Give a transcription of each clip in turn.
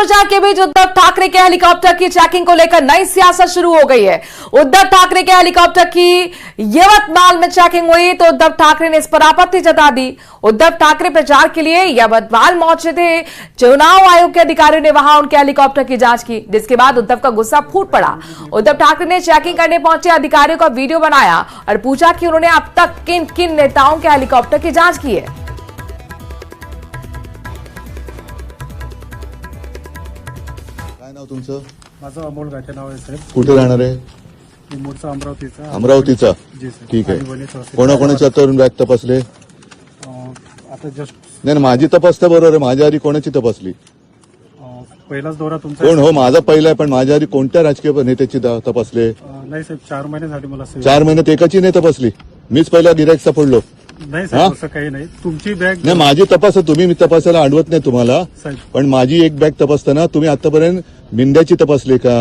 प्रचार के बीच उद्धव ठाकरे के हेलीकॉप्टर की चेकिंग को लेकर नई सियासत शुरू हो गई है। उद्धव ठाकरे के हेलीकॉप्टर की यवतमाल में चेकिंग हुई तो उद्धव ठाकरे ने इस पर आपत्ति जता दी। उद्धव ठाकरे प्रचार के लिए यवतमाल पहुंचे थे। चुनाव आयोग के अधिकारियों ने वहां उनके हेलीकॉप्टर की जांच की, जिसके बाद उद्धव का गुस्सा फूट पड़ा। उद्धव ठाकरे ने चेकिंग करने पहुंचे अधिकारियों का वीडियो बनाया और पूछा कि उन्होंने अब तक किन किन नेताओं के हेलीकॉप्टर की जांच की है। काय नाव तुमचं? माझं अमोल गाठे नाव आहे साहेब. कुठे राहणार आहे? मूळचा अमरावतीचा. अमरावतीचा. ठीक आहे. कोणाकोणाच्या तरुण बॅग तपासले? आता जस्ट नाही, माझी तपासता बरोबर आहे. माझ्या आधी कोणाची तपासली? पहिलाच दौरा तुमचा. कोण हो? माझा पहिला आहे, पण माझ्या आधी कोणत्या राजकीय नेत्याची तपासले? नाही साहेब, 4 महिने झाले मला. 4 महिन्यात एकाची नाही तपासली. मीच पहिला गिराईक सापडलो. नाही साहेब, असं काही नाही. तुमची बॅग नाही, माझी तपास तुम्ही मी तपासायला अडवत नाही तुम्हाला, साहेब. पण माझी एक बॅग तपासताना तुम्ही आतापर्यंत मिंद्याची तपासली का?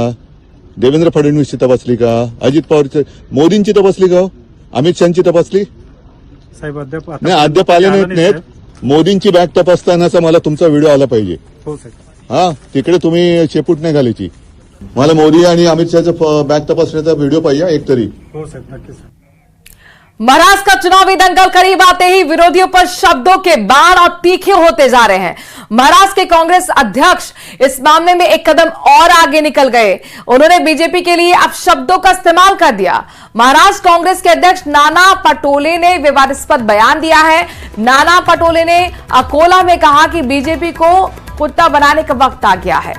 देवेंद्र फडणवीसची तपासली का? अजित पवारची, मोदींची तपासली का? अमित शहाची तपासली? साहेब अद्याप नाही, अद्याप आले नाहीत. मोदींची बॅग तपासतानाचा मला तुमचा व्हिडिओ आला पाहिजे. हो साहेब. हा, तिकडे तुम्ही शेपूट नाही घालायची. मला मोदी आणि अमित शहाचा बॅग तपासण्याचा व्हिडिओ पाहिजे एक तरी. हो साहेब, नक्कीच. महाराष्ट्र का चुनावी दंगल करीब आते ही विरोधियों पर शब्दों के बाण और तीखे होते जा रहे हैं। महाराष्ट्र के कांग्रेस अध्यक्ष इस मामले में एक कदम और आगे निकल गए। उन्होंने बीजेपी के लिए अब शब्दों का इस्तेमाल कर दिया। महाराष्ट्र कांग्रेस के अध्यक्ष नाना पटोले ने विवादास्पद बयान दिया है। नाना पटोले ने अकोला में कहा कि बीजेपी को कुत्ता बनाने का वक्त आ गया है।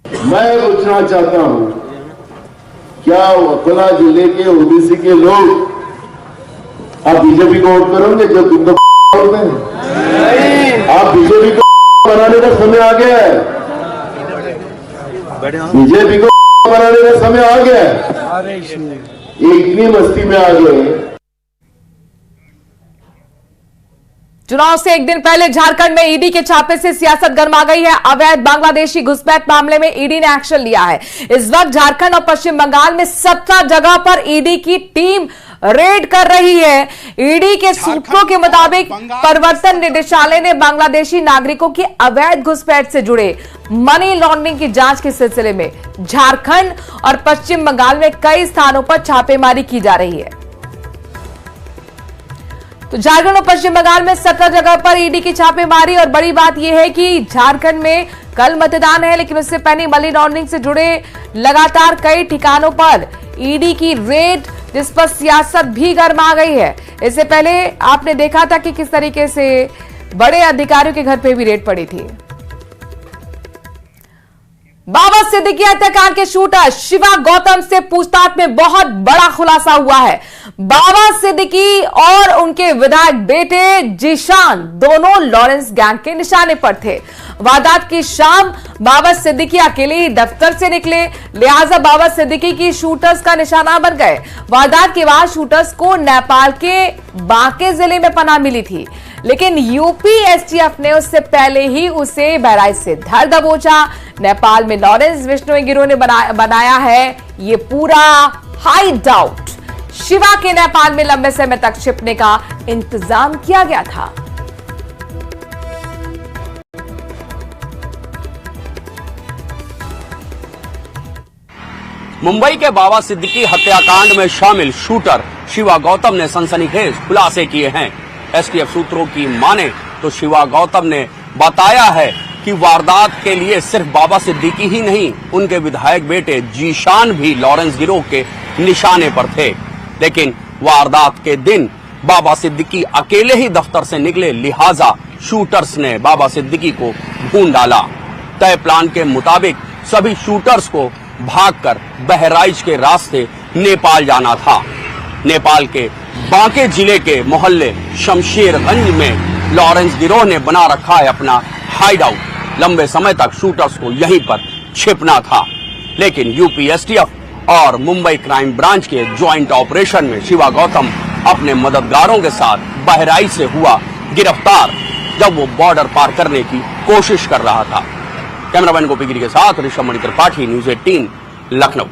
मैं पूछना चाहता हूं, क्या अकोला जिले के ओबीसी के लोग आप बीजेपी को वोट करोगे जो तुम तो बोलते हैं? आप बीजेपी को बनाने का समय आ गया है। बीजेपी को बनाने का समय आ गया है। ये इतनी मस्ती में आ गए। चुनाव से एक दिन पहले झारखंड में ईडी के छापे से सियासत गर्मा गई है। अवैध बांग्लादेशी घुसपैठ मामले में ईडी ने एक्शन लिया है। इस वक्त झारखंड और पश्चिम बंगाल में 17 जगह पर ईडी की टीम रेड कर रही है। ईडी के सूत्रों के मुताबिक प्रवर्तन निदेशालय ने बांग्लादेशी नागरिकों की अवैध घुसपैठ से जुड़े मनी लॉन्ड्रिंग की जांच के सिलसिले में झारखंड और पश्चिम बंगाल में कई स्थानों पर छापेमारी की जा रही है। तो झारखंड और पश्चिम बंगाल में 17 जगह पर ईडी की छापेमारी। और बड़ी बात यह है कि झारखंड में कल मतदान है, लेकिन उससे पहले मनी लॉन्ड्रिंग से जुड़े लगातार कई ठिकानों पर ईडी की रेड, जिस पर सियासत भी गर्मा गई है। इससे पहले आपने देखा था कि किस तरीके से बड़े अधिकारियों के घर पे भी रेड पड़ी थी। बाबा सिद्दीकी हत्याकांड के शूटर शिवा गौतम से पूछताछ में बहुत बड़ा खुलासा हुआ है। बाबा सिद्दीकी और उनके विधायक बेटे जीशान दोनों लॉरेंस गैंग के निशाने पर थे। वारदात की शाम बाबा सिद्दीकी अकेले ही दफ्तर से निकले, लिहाजा बाबा सिद्दीकी की शूटर्स का निशाना बन गए। वारदात के बाद शूटर्स को नेपाल के बांके जिले में पनाह मिली थी, लेकिन यूपी एसटीएफ ने उससे पहले ही उसे बहराइच से धर दबोचा। नेपाल में लॉरेंस बिश्नोई गिरोह ने बनाया है ये पूरा हाइड आउट। शिवा के नेपाल में लंबे समय तक छिपने का इंतजाम किया गया था। मुंबई के बाबा सिद्दीकी हत्याकांड में शामिल शूटर शिवा गौतम ने सनसनीखेज खुलासे किए हैं। एसटीएफ सूत्रों की माने तो शिवा गौतम ने बताया है कि वारदात के लिए सिर्फ बाबा सिद्दीकी ही नहीं, उनके विधायक बेटे जीशान भी लॉरेंस गिरोह के निशाने पर थे। लेकिन वारदात के दिन बाबा सिद्दीकी अकेले ही दफ्तर से निकले, लिहाजा शूटर्स ने बाबा सिद्दीकी को ढूंढ डाला। तय प्लान के मुताबिक सभी शूटर्स को भागकर बहराइच के रास्ते नेपाल जाना था। नेपाल के बांके जिले के मोहल्ले शमशेरगंज में लॉरेंस गिरोह ने बना रखा है अपना हाइड आउट। लंबे समय तक शूटर्स को यहीं पर छिपना था, लेकिन यूपी एसटीएफ और मुंबई क्राइम ब्रांच के ज्वाइंट ऑपरेशन में शिवा गौतम अपने मददगारों के साथ बहराइच से हुआ गिरफ्तार, जब वो बॉर्डर पार करने की कोशिश कर रहा था। कैमरामैन गोपी गिरी के साथ ऋषभ मणि त्रिपाठी, न्यूज़ 18 लखनऊ।